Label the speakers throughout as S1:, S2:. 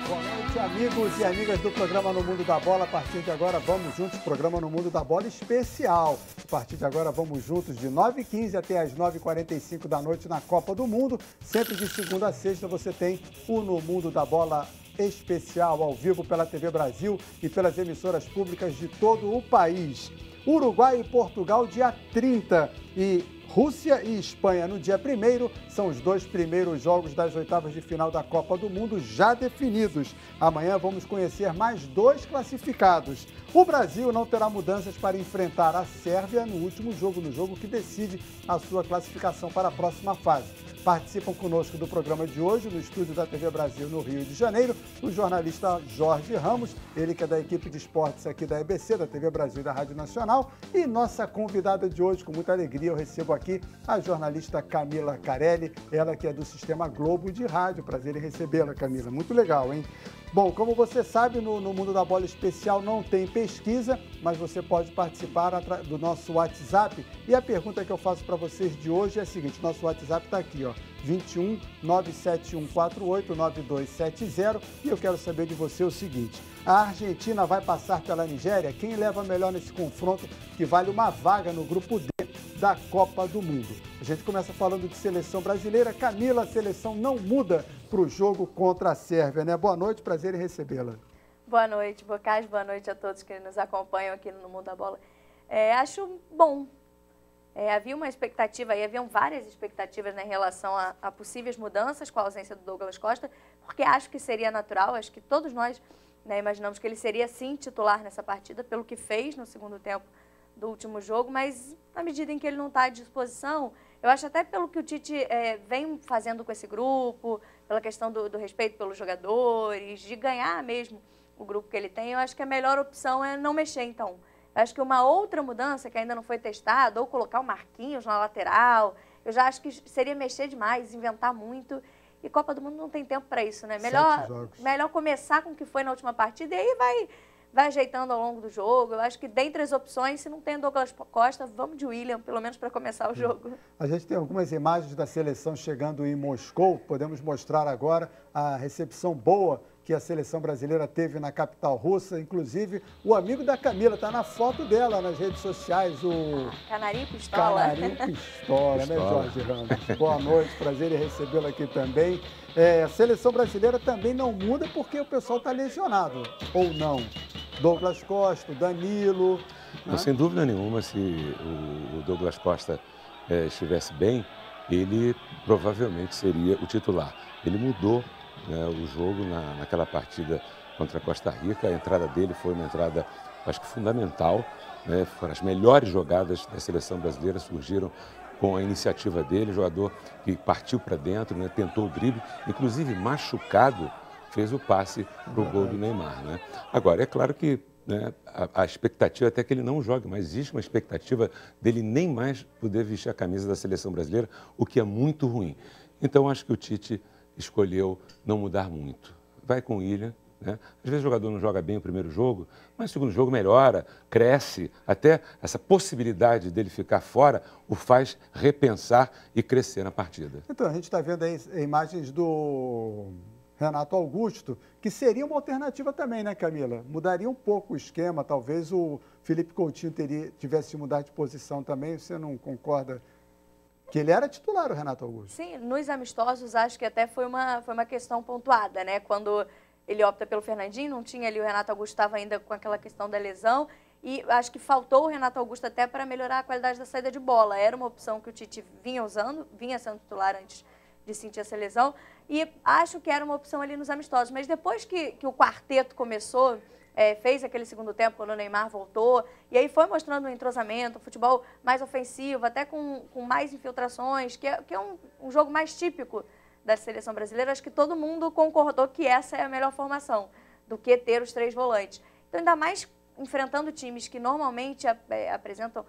S1: Boa noite, amigos e amigas do programa No Mundo da Bola. A partir de agora, vamos juntos, programa No Mundo da Bola especial. A partir de agora, vamos juntos de 9h15 até as 9h45 da noite na Copa do Mundo. Sempre de segunda a sexta você tem o No Mundo da Bola especial, ao vivo pela TV Brasil e pelas emissoras públicas de todo o país. Uruguai e Portugal, dia 30, e Rússia e Espanha no dia 1º, são os dois primeiros jogos das oitavas de final da Copa do Mundo já definidos. Amanhã vamos conhecer mais dois classificados. O Brasil não terá mudanças para enfrentar a Sérvia no último jogo, no jogo que decide a sua classificação para a próxima fase. Participam conosco do programa de hoje, no estúdio da TV Brasil, no Rio de Janeiro, o jornalista Jorge Ramos, ele que é da equipe de esportes aqui da EBC, da TV Brasil e da Rádio Nacional. E nossa convidada de hoje, com muita alegria, eu recebo aqui a jornalista Camila Carelli, ela que é do Sistema Globo de Rádio. Prazer em recebê-la, Camila. Muito legal, hein? Bom, como você sabe, no Mundo da Bola Especial não tem pesquisa, mas você pode participar do nosso WhatsApp. E a pergunta que eu faço para vocês de hoje é a seguinte, nosso WhatsApp está aqui, ó, 21 97148 9270, e eu quero saber de você o seguinte: a Argentina vai passar pela Nigéria? Quem leva melhor nesse confronto que vale uma vaga no grupo D da Copa do Mundo? A gente começa falando de seleção brasileira. Camila, a seleção não muda para o jogo contra a Sérvia, né? Boa noite, prazer em recebê-la.
S2: Boa noite, Bocage, boa noite a todos que nos acompanham aqui no Mundo da Bola. Acho bom. Havia uma expectativa, haviam várias expectativas, né, em relação a possíveis mudanças com a ausência do Douglas Costa, porque acho que seria natural, acho que todos nós, né, imaginamos que ele seria sim titular nessa partida, pelo que fez no segundo tempo do último jogo, mas na medida em que ele não está à disposição, eu acho até pelo que o Tite vem fazendo com esse grupo, pela questão do respeito pelos jogadores, de ganhar mesmo o grupo que ele tem, eu acho que a melhor opção é não mexer, então. Eu acho que uma outra mudança que ainda não foi testada, ou colocar o Marquinhos na lateral, eu já acho que seria mexer demais, inventar muito, e Copa do Mundo não tem tempo para isso, né? Melhor começar com o que foi na última partida, e aí vai ajeitando ao longo do jogo. Eu acho que dentre as opções, se não tem Douglas Costa, vamos de William, pelo menos para começar o jogo.
S1: A gente tem algumas imagens da seleção chegando em Moscou, podemos mostrar agora a recepção boa que a seleção brasileira teve na capital russa. Inclusive, o amigo da Camila está na foto dela nas redes sociais, o
S2: Canarinho Pistola.
S1: Canarinho Pistola, né, Jorge Ramos? Boa noite, prazer em recebê-lo aqui também. A seleção brasileira também não muda porque o pessoal está lesionado, ou não? Douglas Costa, Danilo...
S3: Né? Sem dúvida nenhuma, se o Douglas Costa estivesse bem, ele provavelmente seria o titular. Ele mudou, né, o jogo naquela partida contra a Costa Rica. A entrada dele foi uma entrada, acho que fundamental, né? Foram as melhores jogadas da seleção brasileira, surgiram com a iniciativa dele, jogador que partiu para dentro, né, tentou o drible, inclusive machucado, fez o passe para o gol do Neymar, né? Agora, é claro que, né, a expectativa é até que ele não jogue, mas existe uma expectativa dele nem mais poder vestir a camisa da seleção brasileira, o que é muito ruim. Então, acho que o Tite escolheu não mudar muito. Vai com o William, né? Às vezes o jogador não joga bem o primeiro jogo, mas o segundo jogo melhora, cresce, até essa possibilidade dele ficar fora o faz repensar e crescer na partida.
S1: Então, a gente está vendo aí imagens do Renato Augusto, que seria uma alternativa também, né, Camila? Mudaria um pouco o esquema, talvez o Felipe Coutinho tivesse de mudar de posição também. Você não concorda? Que ele era titular, o Renato Augusto.
S2: Sim, nos amistosos acho que até foi uma questão pontuada, né? Quando ele opta pelo Fernandinho, não tinha ali, o Renato Augusto estava ainda com aquela questão da lesão, e acho que faltou o Renato Augusto até para melhorar a qualidade da saída de bola. Era uma opção que o Tite vinha usando, vinha sendo titular antes de sentir essa lesão, e acho que era uma opção ali nos amistosos. Mas depois que o quarteto começou, fez aquele segundo tempo, quando o Neymar voltou, e aí foi mostrando um entrosamento, um futebol mais ofensivo, até com mais infiltrações, que é um jogo mais típico da seleção brasileira. Acho que todo mundo concordou que essa é a melhor formação, do que ter os 3 volantes. Então, ainda mais enfrentando times que normalmente apresentam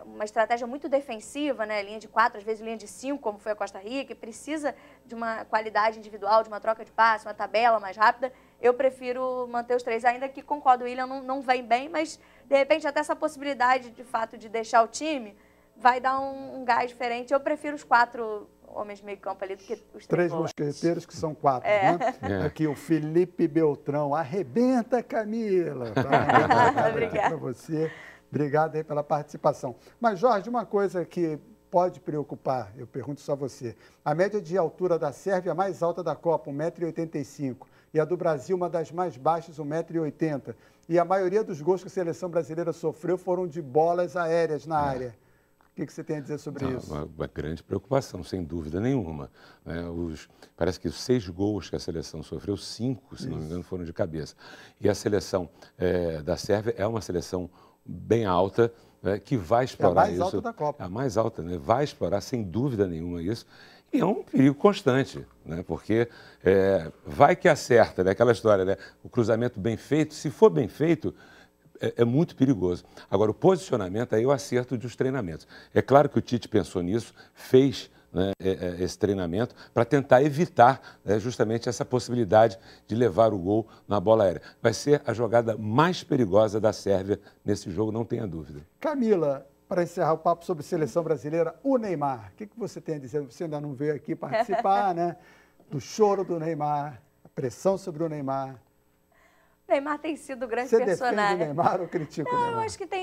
S2: uma estratégia muito defensiva, né? Linha de 4, às vezes linha de 5, como foi a Costa Rica, e precisa de uma qualidade individual, de uma troca de passe, uma tabela mais rápida. Eu prefiro manter os 3, ainda que, concordo, o William não vem bem, mas de repente até essa possibilidade, de fato, de deixar o time, vai dar um gás diferente. Eu prefiro os 4 homens de meio campo ali do que os
S1: 3
S2: volantes.
S1: mosqueteiros, que são 4, né? Aqui o Felipe Beltrão. Arrebenta, Camila!
S2: Obrigada.
S1: Para você. Obrigado aí pela participação. Mas, Jorge, uma coisa que pode preocupar, eu pergunto só a você. A média de altura da Sérvia é a mais alta da Copa, 1,85 m. E a do Brasil, uma das mais baixas, 1,80 m. E a maioria dos gols que a seleção brasileira sofreu foram de bolas aéreas na área. O que você tem a dizer sobre isso?
S3: Uma grande preocupação, sem dúvida nenhuma. Parece que os 6 gols que a seleção sofreu, 5, se não me engano, foram de cabeça. E a seleção da Sérvia é uma seleção bem alta, que vai explorar isso.
S1: É a mais alta da Copa.
S3: É a mais alta, né? Vai explorar, sem dúvida nenhuma, isso. E é um perigo constante, né? Porque vai que acerta, né? Aquela história, né? O cruzamento bem feito, se for bem feito, é muito perigoso. Agora, o posicionamento aí é o acerto dos treinamentos. É claro que o Tite pensou nisso, fez, né, esse treinamento para tentar evitar, né, justamente essa possibilidade de levar o gol na bola aérea. Vai ser a jogada mais perigosa da Sérvia nesse jogo, não tenha dúvida.
S1: Camila, para encerrar o papo sobre seleção brasileira, o Neymar. O que você tem a dizer? Você ainda não veio aqui participar, né? Do choro do Neymar, a pressão sobre o Neymar.
S2: O Neymar tem sido o grande
S1: personagem.
S2: Você defende
S1: o Neymar ou critica o Neymar?
S2: Eu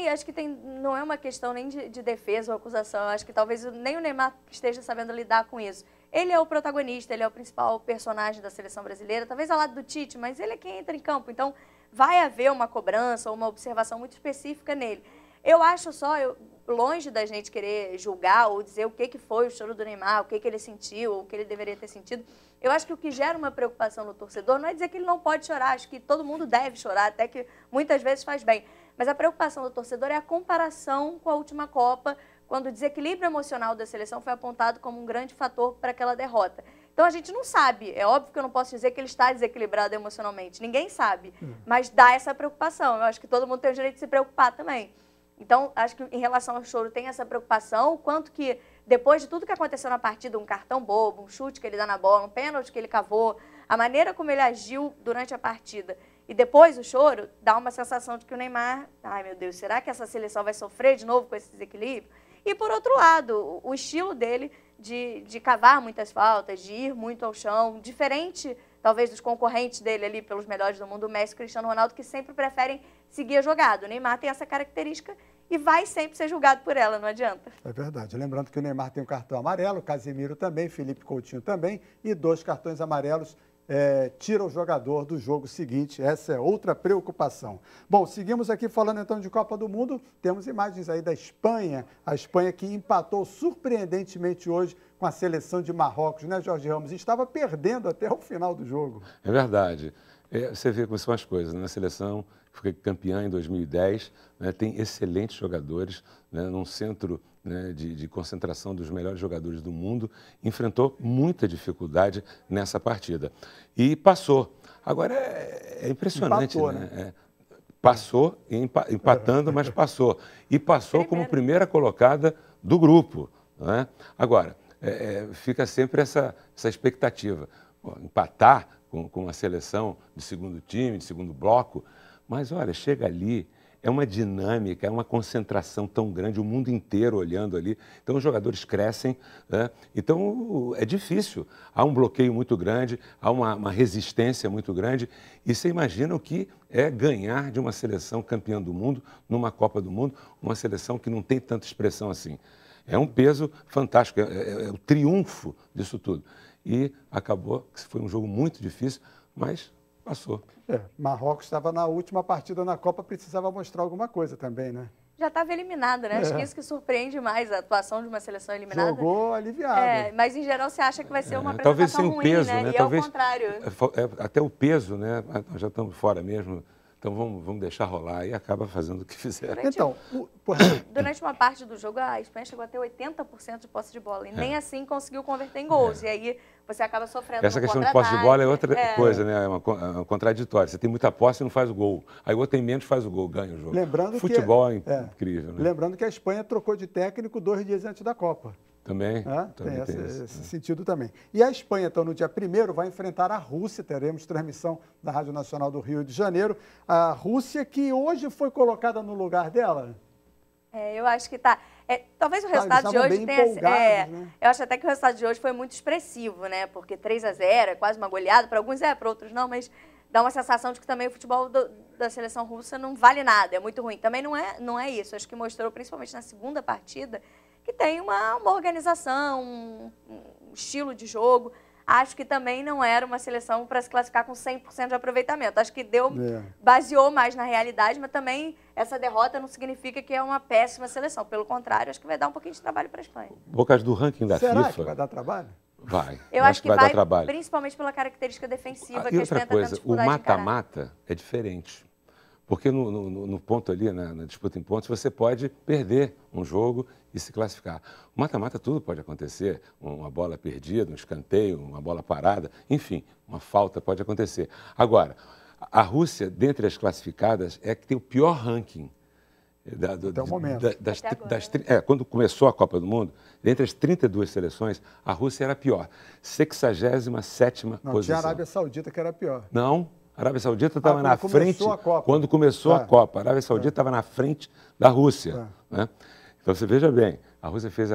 S2: acho que tem, não é uma questão nem de defesa ou acusação, eu acho que talvez nem o Neymar esteja sabendo lidar com isso. Ele é o protagonista, ele é o principal personagem da seleção brasileira, talvez ao lado do Tite, mas ele é quem entra em campo, então vai haver uma cobrança ou uma observação muito específica nele. Eu acho só, longe da gente querer julgar ou dizer o que foi o choro do Neymar, o que ele sentiu, o que ele deveria ter sentido, eu acho que o que gera uma preocupação no torcedor não é dizer que ele não pode chorar, acho que todo mundo deve chorar, até que muitas vezes faz bem. Mas a preocupação do torcedor é a comparação com a última Copa, quando o desequilíbrio emocional da seleção foi apontado como um grande fator para aquela derrota. Então a gente não sabe, é óbvio que eu não posso dizer que ele está desequilibrado emocionalmente, ninguém sabe, mas dá essa preocupação, eu acho que todo mundo tem o direito de se preocupar também. Então, acho que em relação ao choro tem essa preocupação, o quanto que, depois de tudo que aconteceu na partida, um cartão bobo, um chute que ele dá na bola, um pênalti que ele cavou, a maneira como ele agiu durante a partida, e depois o choro, dá uma sensação de que o Neymar, ai meu Deus, será que essa seleção vai sofrer de novo com esse desequilíbrio? E por outro lado, o estilo dele de cavar muitas faltas, de ir muito ao chão, diferente talvez dos concorrentes dele ali pelos melhores do mundo, o Messi e o Cristiano Ronaldo, que sempre preferem seguir a jogada. O Neymar tem essa característica e vai sempre ser julgado por ela, não adianta.
S1: É verdade. Lembrando que o Neymar tem um cartão amarelo, o Casemiro também, Felipe Coutinho também, e 2 cartões amarelos tira o jogador do jogo seguinte. Essa é outra preocupação. Bom, seguimos aqui falando então de Copa do Mundo. Temos imagens aí da Espanha. A Espanha que empatou surpreendentemente hoje com a seleção de Marrocos, né, Jorge Ramos? Estava perdendo até o final do jogo.
S3: É verdade. Você vê como são as coisas, né? A seleção foi campeã em 2010, né? Tem excelentes jogadores, né? Num centro, né, de concentração dos melhores jogadores do mundo, enfrentou muita dificuldade nessa partida. E passou. Agora é impressionante,
S1: Empatou,
S3: né? Passou, empatando, mas passou. E passou como primeira colocada do grupo, né? Agora, fica sempre essa expectativa. Empatar com a seleção de segundo time, de segundo bloco, mas olha, chega ali, é uma dinâmica, é uma concentração tão grande, o mundo inteiro olhando ali, então os jogadores crescem, né? Então é difícil, há um bloqueio muito grande, há uma resistência muito grande, e você imagina o que é ganhar de uma seleção campeã do mundo, numa Copa do Mundo, uma seleção que não tem tanta expressão assim. É um peso fantástico, é o triunfo disso tudo. E acabou que foi um jogo muito difícil, mas passou.
S1: Marrocos estava na última partida na Copa, precisava mostrar alguma coisa também, né?
S2: Já estava eliminada, né? Acho que isso que surpreende mais a atuação de uma seleção eliminada.
S1: Jogou aliviado.
S2: Mas em geral você acha que vai ser uma apresentação
S3: talvez sem o peso,
S2: ruim, né? E
S3: talvez,
S2: é o contrário.
S3: Até o peso, né? Nós já estamos fora mesmo. Então vamos deixar rolar e acaba fazendo o que fizer.
S2: Durante uma parte do jogo, a Espanha chegou a ter 80% de posse de bola. E nem assim conseguiu converter em gols. E aí você acaba sofrendo.
S3: Essa questão de posse de bola é outra coisa, né? É uma contraditória. Você tem muita posse e não faz o gol. Aí o outro tem menos, faz o gol, ganha o jogo.
S1: Lembrando
S3: Futebol é incrível. Né?
S1: Lembrando que a Espanha trocou de técnico 2 dias antes da Copa.
S3: Também.
S1: Tem esse sentido também. E a Espanha, então, no dia 1º, vai enfrentar a Rússia. Teremos transmissão da Rádio Nacional do Rio de Janeiro. A Rússia que hoje foi colocada no lugar dela.
S2: Eu acho que tá. Talvez o resultado de hoje tenha...
S1: né?
S2: Eu acho até que o resultado de hoje foi muito expressivo, né? Porque 3-0 é quase uma goleada, para alguns para outros não, mas dá uma sensação de que também o futebol da seleção russa não vale nada, é muito ruim. Também não é isso. Acho que mostrou, principalmente na segunda partida, que tem uma organização, um estilo de jogo. Acho que também não era uma seleção para se classificar com 100% de aproveitamento. Acho que baseou mais na realidade, mas também essa derrota não significa que é uma péssima seleção. Pelo contrário, acho que vai dar um pouquinho de trabalho para a Espanha.
S3: Por causa do ranking da FIFA...
S1: Será que vai dar trabalho?
S3: Vai.
S2: Eu acho que vai
S3: dar trabalho.
S2: Principalmente pela característica defensiva
S3: E
S2: que a Espanha
S3: outra coisa,
S2: está tendo dificuldade
S3: o mata-mata é diferente. Porque no ponto ali, na disputa em pontos, você pode perder um jogo e se classificar. O mata-mata tudo pode acontecer, uma bola perdida, um escanteio, uma bola parada, enfim, uma falta pode acontecer. Agora, a Rússia, dentre as classificadas, é a que tem o pior ranking.
S1: Até o momento.
S3: Quando começou a Copa do Mundo, dentre as 32 seleções, a Rússia era a pior. 67ª posição.
S1: Não, tinha a Arábia Saudita que era pior.
S3: Não. A Arábia Saudita estava na frente
S1: quando
S3: começou a Copa. A Arábia Saudita estava na frente da Rússia. Né? Então, você veja bem, a Rússia fez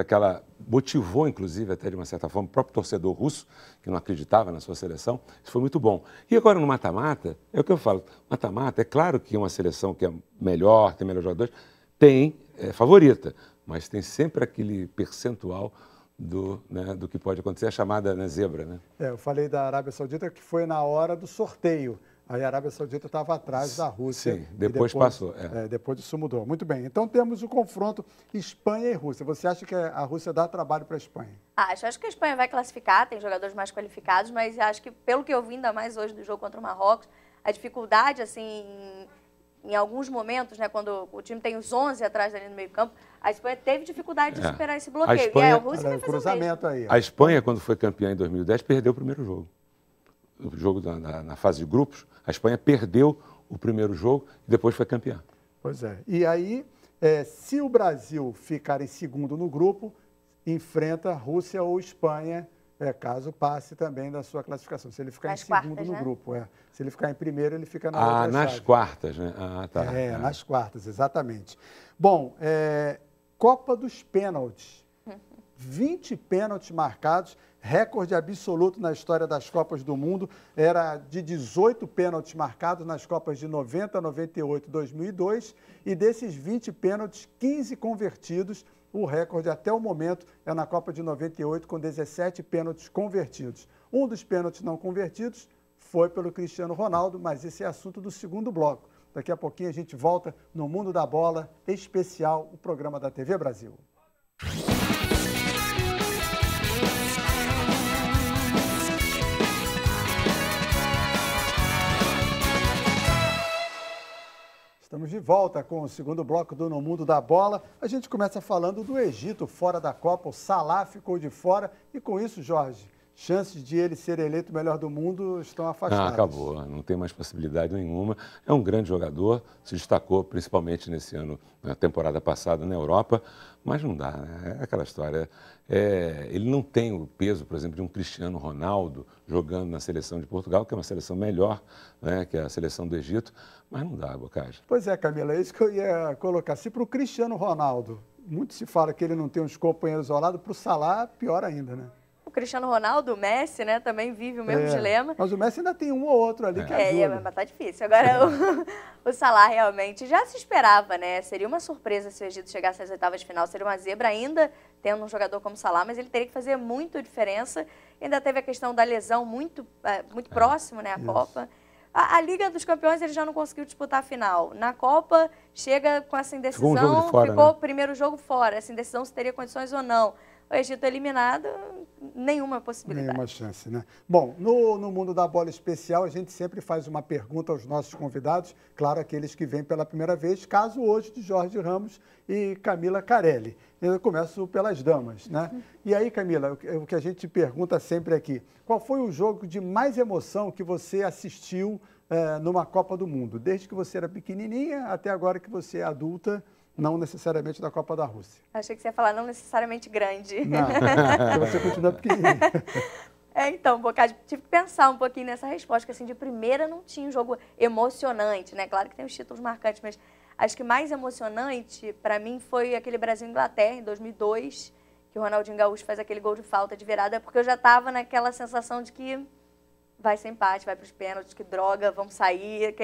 S3: motivou, inclusive, até de uma certa forma, o próprio torcedor russo, que não acreditava na sua seleção. Isso foi muito bom. E agora, no mata-mata, é o que eu falo, mata-mata, é claro que uma seleção que é melhor, tem melhores jogadores, é favorita, mas tem sempre aquele percentual do que pode acontecer, a chamada zebra. Né?
S1: Eu falei da Arábia Saudita que foi na hora do sorteio. Aí a Arábia Saudita estava atrás da Rússia.
S3: Sim, depois passou.
S1: Depois isso mudou. Muito bem. Então temos o confronto Espanha e Rússia. Você acha que a Rússia dá trabalho para a Espanha?
S2: Acho que a Espanha vai classificar, tem jogadores mais qualificados, mas acho que, pelo que eu vi ainda mais hoje do jogo contra o Marrocos, a dificuldade, assim, em alguns momentos, né, quando o time tem os 11 atrás ali no meio campo, a Espanha teve dificuldade de superar esse bloqueio. A
S3: Espanha,
S2: e a Rússia vai fazer
S1: cruzamento aí.
S3: A Espanha, quando foi campeã em 2010, perdeu o primeiro jogo. O jogo na fase de grupos, a Espanha perdeu o primeiro jogo e depois foi campeã.
S1: Pois é. E aí, se o Brasil ficar em segundo no grupo, enfrenta Rússia ou Espanha, caso passe também da sua classificação. Se ele ficar em segundo no grupo, Se ele ficar em primeiro, ele fica na outra
S3: nas
S1: chave.
S3: Quartas, né? Tá.
S1: Nas quartas, exatamente. Bom, Copa dos Pênaltis. 20 pênaltis marcados, recorde absoluto na história das Copas do Mundo. Era de 18 pênaltis marcados nas Copas de 90, 98 e 2002. E desses 20 pênaltis, 15 convertidos. O recorde até o momento é na Copa de 98, com 17 pênaltis convertidos. Um dos pênaltis não convertidos foi pelo Cristiano Ronaldo, mas esse é assunto do segundo bloco. Daqui a pouquinho a gente volta no Mundo da Bola, especial, o programa da TV Brasil. Estamos de volta com o segundo bloco do No Mundo da Bola. A gente começa falando do Egito fora da Copa. O Salah ficou de fora e com isso, Jorge, chances de ele ser eleito o melhor do mundo estão afastadas.
S3: Acabou, não tem mais possibilidade nenhuma. É um grande jogador, se destacou principalmente nesse ano, na temporada passada na Europa, mas não dá, né? É aquela história. Ele não tem o peso, por exemplo, de um Cristiano Ronaldo jogando na seleção de Portugal, que é uma seleção melhor, né, que é a seleção do Egito, mas não dá, Bocage.
S1: Pois é, Camila, é isso que eu ia colocar. Se para o Cristiano Ronaldo, muito se fala que ele não tem uns companheiros ao lado, para o Salah, pior ainda, né?
S2: O Cristiano Ronaldo, o Messi, né, também vive o mesmo dilema.
S1: Mas o Messi ainda tem um ou outro ali que ajuda.
S2: Mas tá difícil. Agora, o Salah realmente já se esperava, né? Seria uma surpresa se o Egito chegasse às oitavas de final. Seria uma zebra ainda tendo um jogador como Salah, mas ele teria que fazer muita diferença. Ainda teve a questão da lesão muito próximo, né, à Copa. A Liga dos Campeões ele já não conseguiu disputar a final. Na Copa, chega com essa indecisão, ficou o primeiro jogo fora. Essa indecisão se teria condições ou não. O Egito eliminado, nenhuma possibilidade.
S1: Nenhuma chance, né? Bom, no Mundo da Bola Especial, a gente sempre faz uma pergunta aos nossos convidados, claro, aqueles que vêm pela primeira vez, caso hoje de Jorge Ramos e Camila Carelli. Eu começo pelas damas, né? E aí, Camila, o que a gente pergunta sempre aqui, qual foi o jogo de mais emoção que você assistiu numa Copa do Mundo? Desde que você era pequenininha até agora que você é adulta, não necessariamente da Copa da Rússia.
S2: Achei que você ia falar não necessariamente grande.
S1: Não, você continua pequenininha.
S2: Então, Bocage, tive que pensar um pouquinho nessa resposta, que assim, de primeira não tinha um jogo emocionante, né? Claro que tem os títulos marcantes, mas acho que mais emocionante para mim foi aquele Brasil-Inglaterra em 2002, que o Ronaldinho Gaúcho faz aquele gol de falta de virada, porque eu já estava naquela sensação de que vai ser empate, vai para os pênaltis, que droga, vamos sair,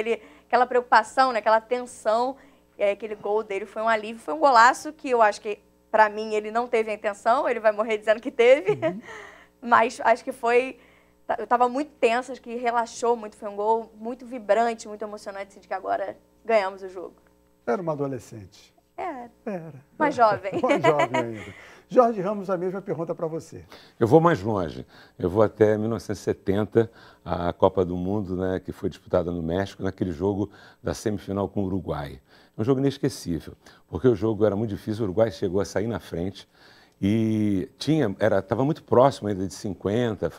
S2: aquela preocupação, né, aquela tensão. E aí aquele gol dele foi um alívio, foi um golaço que eu acho que, para mim, ele não teve a intenção, ele vai morrer dizendo que teve, mas acho que foi... Eu estava muito tensa, acho que relaxou muito, foi um gol muito vibrante, muito emocionante, de que agora ganhamos o jogo.
S1: Era uma adolescente.
S2: Era. Mais jovem.
S1: Mais jovem ainda. Jorge Ramos, a mesma pergunta para você.
S3: Eu vou mais longe. Eu vou até 1970, a Copa do Mundo, né, que foi disputada no México, naquele jogo da semifinal com o Uruguai. Um jogo inesquecível, porque o jogo era muito difícil, o Uruguai chegou a sair na frente e estava muito próximo ainda de 50,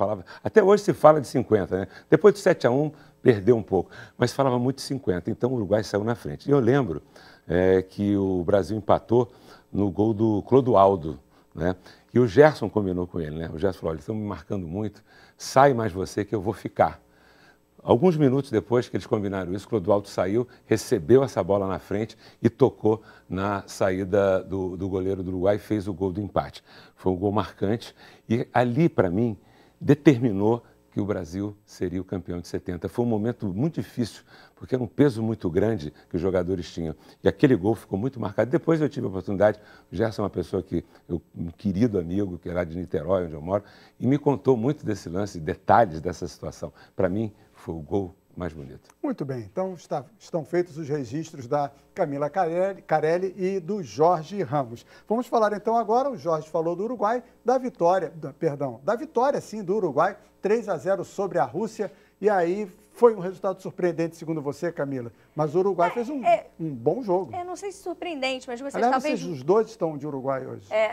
S3: até hoje se fala de 50, né? Depois do 7-1 perdeu um pouco, mas falava muito de 50, então o Uruguai saiu na frente. E eu lembro que o Brasil empatou no gol do Clodoaldo, né? E o Gerson combinou com ele, né? O Gerson falou, olha, estão me marcando muito, sai mais você que eu vou ficar. Alguns minutos depois que eles combinaram isso, o Clodoaldo saiu, recebeu essa bola na frente e tocou na saída do goleiro do Uruguai e fez o gol do empate. Foi um gol marcante e ali, para mim, determinou que o Brasil seria o campeão de 70. Foi um momento muito difícil, porque era um peso muito grande que os jogadores tinham. E aquele gol ficou muito marcado. Depois eu tive a oportunidade, o Gerson é uma pessoa um querido amigo, que é lá de Niterói, onde eu moro, e me contou muito desse lance, detalhes dessa situação. Para mim, foi o gol mais bonito.
S1: Muito bem, então estão feitos os registros da Camila Carelli e do Jorge Ramos. Vamos falar então agora, o Jorge falou do Uruguai, da vitória sim, do Uruguai, 3-0 sobre a Rússia, e aí foi um resultado surpreendente, segundo você, Camila, mas o Uruguai fez um bom jogo.
S2: Não sei se surpreendente, mas vocês
S1: aliás,
S2: talvez...
S1: os dois estão de Uruguai hoje.
S3: É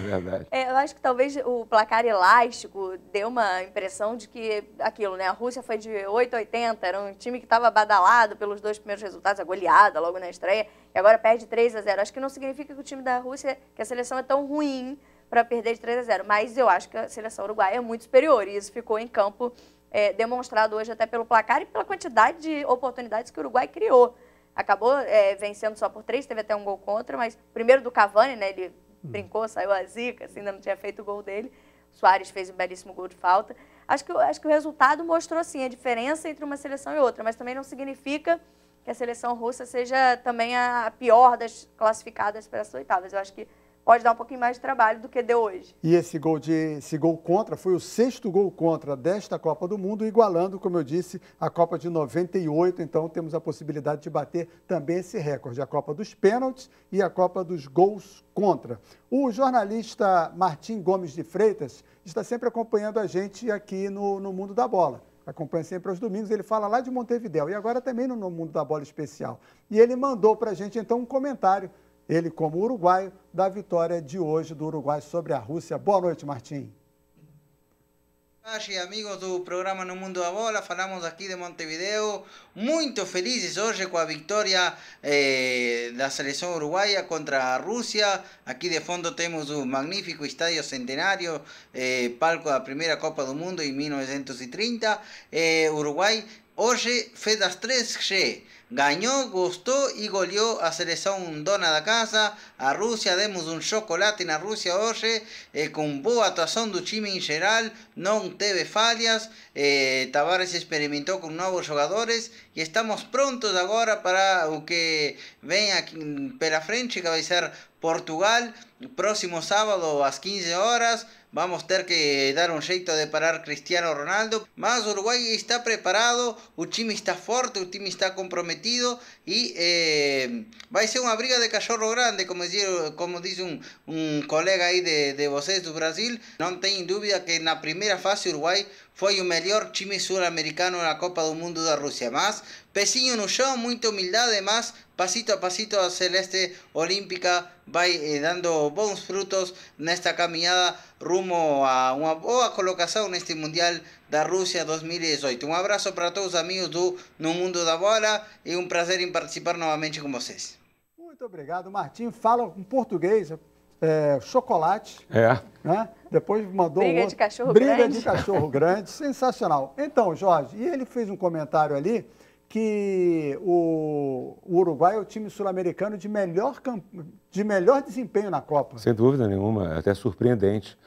S3: verdade.
S2: Eu acho que talvez o placar elástico deu uma impressão de que aquilo, né? A Rússia foi de 8-80, era um time que estava badalado pelos dois primeiros resultados, a goleada logo na estreia, e agora perde 3-0. Acho que não significa que o time da Rússia, que a seleção é tão ruim para perder de 3-0, mas eu acho que a seleção uruguaia é muito superior, e isso ficou em campo demonstrado hoje até pelo placar e pela quantidade de oportunidades que o Uruguai criou. Acabou vencendo só por 3, teve até um gol contra, mas primeiro do Cavani, né, ele brincou, saiu a zica, assim, ainda não tinha feito o gol dele. O Suárez fez um belíssimo gol de falta. Acho que o resultado mostrou, sim, a diferença entre uma seleção e outra, mas também não significa que a seleção russa seja também a pior das classificadas para as oitavas. Eu acho que pode dar um pouquinho mais de trabalho do que deu hoje.
S1: E esse gol contra foi o 6º gol contra desta Copa do Mundo, igualando, como eu disse, a Copa de 98. Então, temos a possibilidade de bater também esse recorde, a Copa dos pênaltis e a Copa dos gols contra. O jornalista Martim Gomes de Freitas está sempre acompanhando a gente aqui no Mundo da Bola. Acompanha sempre aos domingos, ele fala lá de Montevidéu e agora também no Mundo da Bola Especial. E ele mandou para a gente, então, um comentário, ele como uruguaio, da vitória de hoje do Uruguai sobre a Rússia. Boa noite, Martim.
S4: Amigos do programa No Mundo da Bola, falamos aqui de Montevideo, muito felizes hoje com a vitória da seleção uruguaia contra a Rússia. Aqui de fundo temos o magnífico Estádio Centenário, palco da primeira Copa do Mundo em 1930. Uruguai hoje fez as 3G. Ganhou, gostou e goleou a seleção dona da casa, a Rússia. Demos um chocolate na Rússia hoje, com boa atuação do time em geral, não teve falhas. Tavares experimentou com novos jogadores e estamos prontos agora para o que vem aqui pela frente, que vai ser Portugal, próximo sábado às 15 horas. Vamos ter que dar um jeito de parar Cristiano Ronaldo, mas o Uruguai está preparado, o time está forte, o time está comprometido e vai ser uma briga de cachorro grande, como diz um colega aí de vocês do Brasil. Não tem dúvida que na primeira fase o Uruguai foi o melhor time sul-americano na Copa do Mundo da Rússia, mas pezinho no chão, muita humildade, mas pasito a pasito a Celeste Olímpica vai dando bons frutos nesta caminhada rumo a uma boa colocação neste Mundial da Rússia 2018. Um abraço para todos os amigos do No Mundo da Bola e um prazer em participar novamente com vocês.
S1: Muito obrigado, Martim. Fala em português, chocolate. Né? Depois mandou
S2: briga de cachorro
S1: briga
S2: grande.
S1: de cachorro grande, sensacional. Então, Jorge, e ele fez um comentário ali que o Uruguai é o time sul-americano de melhor desempenho na Copa.
S3: Sem dúvida nenhuma, até surpreendente.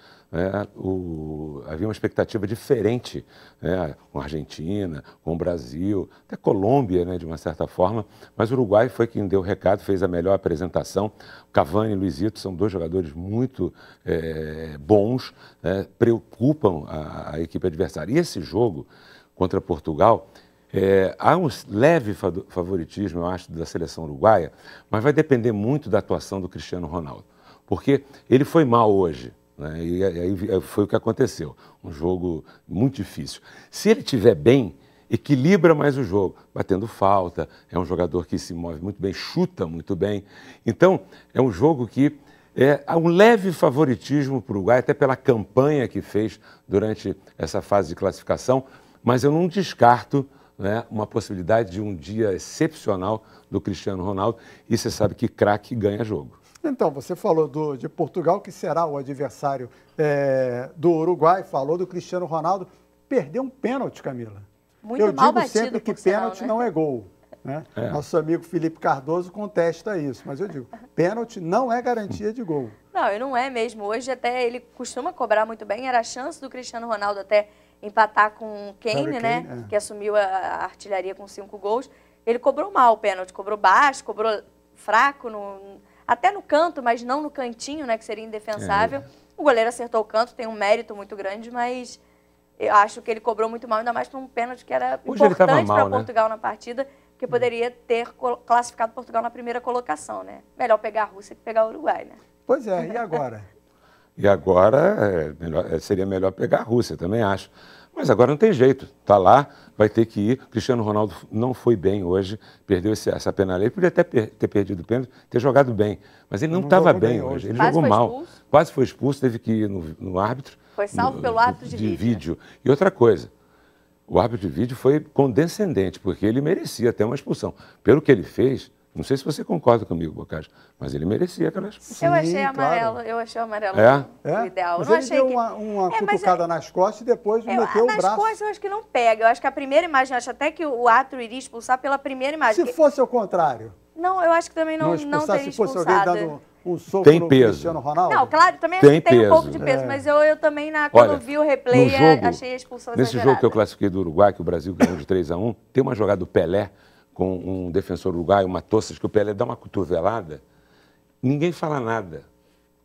S3: Havia uma expectativa diferente, né, com a Argentina, com o Brasil, até Colômbia, né, de uma certa forma, mas o Uruguai foi quem deu o recado, fez a melhor apresentação. Cavani e Luizito são dois jogadores muito bons, né, preocupam a equipe adversária. E esse jogo contra Portugal, há um leve favoritismo, eu acho, da seleção uruguaia, mas vai depender muito da atuação do Cristiano Ronaldo, porque ele foi mal hoje. E aí foi o que aconteceu, um jogo muito difícil. Se ele estiver bem, equilibra mais o jogo, batendo falta, é um jogador que se move muito bem, chuta muito bem. Então, é um jogo que há um leve favoritismo para o Uruguai, até pela campanha que fez durante essa fase de classificação, mas eu não descarto, né, uma possibilidade de um dia excepcional do Cristiano Ronaldo, e você sabe que craque ganha jogo.
S1: Então, você falou de Portugal, que será o adversário do Uruguai, falou do Cristiano Ronaldo, perdeu um pênalti, Camila.
S2: Muito mal batido,
S1: sempre que pênalti não é gol. Né? Nosso amigo Felipe Cardoso contesta isso, mas eu digo, pênalti não é garantia de gol.
S2: Não, e não é mesmo. Hoje até ele costuma cobrar muito bem, era a chance do Cristiano Ronaldo até empatar com o Kane, né, que assumiu a artilharia com 5 gols. Ele cobrou mal o pênalti, cobrou baixo, cobrou fraco, até no canto, mas não no cantinho, né, que seria indefensável. O goleiro acertou o canto, tem um mérito muito grande, mas eu acho que ele cobrou muito mal, ainda mais para um pênalti que era importante para Portugal na partida, porque poderia ter classificado Portugal na primeira colocação, né? Melhor pegar a Rússia que pegar o Uruguai, né?
S1: Pois é, e agora?
S3: E agora seria melhor pegar a Rússia, também acho. Mas agora não tem jeito, está lá, vai ter que ir. Cristiano Ronaldo não foi bem hoje, perdeu essa penalidade. Ele podia até ter perdido o pênalti, ter jogado bem, mas ele não estava bem hoje, ele jogou mal. Quase foi expulso, teve que ir no árbitro.
S2: Foi salvo pelo árbitro de vídeo.
S3: E outra coisa, o árbitro de vídeo foi condescendente, porque ele merecia até uma expulsão. Pelo que ele fez, não sei se você concorda comigo, Bocage, mas ele merecia aquela expulsão.
S2: Eu achei amarelo, o ideal.
S1: Mas
S2: não
S1: ele
S2: achei
S1: deu uma cutucada nas costas e depois meteu o braço.
S2: Nas costas eu acho que não pega. Eu acho que a primeira imagem, eu acho até que o árbitro iria expulsar pela primeira imagem.
S1: Se fosse o contrário?
S2: Não, eu acho que também não teria
S1: expulsado. Se fosse alguém dando um soco
S3: tem
S1: no
S3: peso.
S1: Cristiano Ronaldo?
S2: Não, claro, também acho que tem um pouco de peso, mas eu também, quando vi o replay, achei a expulsão
S3: nesse
S2: exagerada.
S3: Jogo que eu classifiquei do Uruguai, que o Brasil ganhou de 3-1, tem uma jogada do Pelé com um defensor uruguaio, uma Tossas, que o Pelé dá uma cotovelada, ninguém fala nada.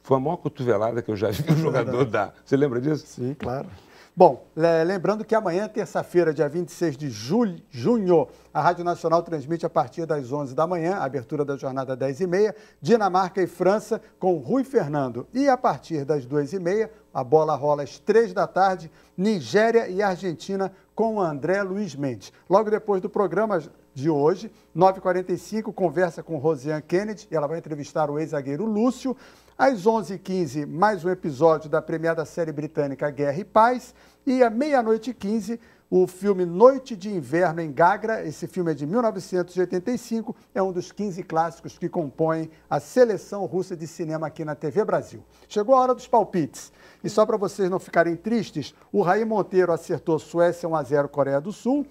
S3: Foi a maior cotovelada que eu já vi um jogador dar. Você lembra disso?
S1: Sim, claro. Bom, lembrando que amanhã, terça-feira, dia 26 de junho, a Rádio Nacional transmite a partir das 11 da manhã, a abertura da jornada 10h30, Dinamarca e França com Rui Fernando. E a partir das 2h30, a bola rola às 3 da tarde, Nigéria e Argentina com André Luiz Mendes. Logo depois do programa de hoje, 9h45, conversa com Rosiane Kennedy, e ela vai entrevistar o ex-zagueiro Lúcio. Às 11h15, mais um episódio da premiada série britânica Guerra e Paz. E à 00h15, o filme Noite de Inverno em Gagra. Esse filme é de 1985, é um dos 15 clássicos que compõem a seleção russa de cinema aqui na TV Brasil. Chegou a hora dos palpites. E só para vocês não ficarem tristes, o Raí Monteiro acertou Suécia 1-0 Coreia do Sul.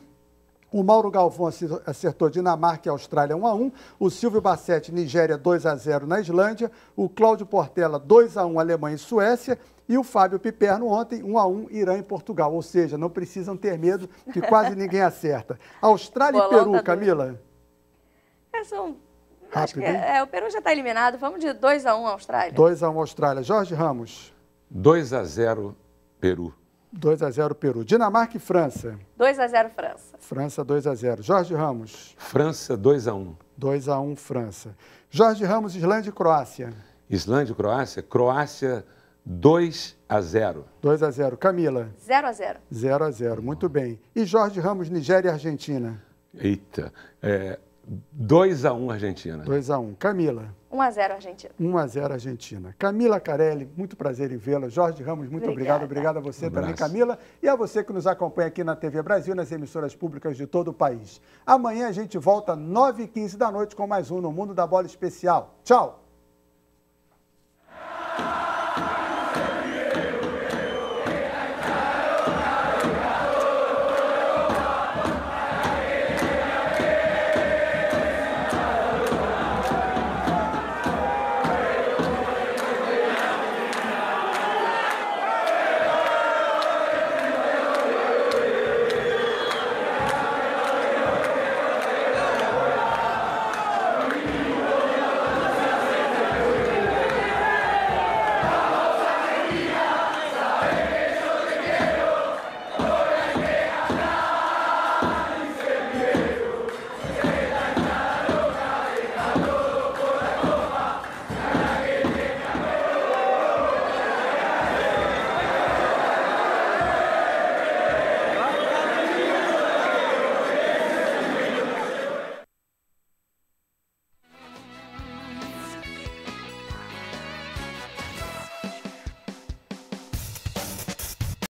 S1: O Mauro Galvão acertou Dinamarca e Austrália 1-1. O Silvio Bassetti, Nigéria 2-0 na Islândia. O Cláudio Portela 2-1 Alemanha e Suécia. E o Fábio Piperno ontem 1-1 Irã e Portugal. Ou seja, não precisam ter medo que quase ninguém acerta. Austrália e Peru, Camila?
S2: Acho que o Peru já está eliminado. Vamos de 2-1 Austrália.
S1: 2-1 Austrália. Jorge Ramos?
S3: 2-0 Peru.
S1: 2-0 Peru. Dinamarca e França?
S2: 2-0 França.
S1: França 2-0. Jorge Ramos?
S3: França 2-1.
S1: 2-1 França. Jorge Ramos, Islândia e Croácia?
S3: Islândia e Croácia? Croácia 2-0.
S1: 2-0. Camila?
S2: 0-0.
S1: 0-0. Muito bem. E Jorge Ramos, Nigéria e Argentina?
S3: Eita. 2-1 Argentina.
S1: 2-1. Camila?
S2: 1-0 Argentina.
S1: 1-0 Argentina. Camila Carelli, muito prazer em vê-la. Jorge Ramos, muito obrigado. Obrigado a você também, Camila. E a você que nos acompanha aqui na TV Brasil, nas emissoras públicas de todo o país. Amanhã a gente volta às 9h15 da noite com mais um No Mundo da Bola Especial. Tchau!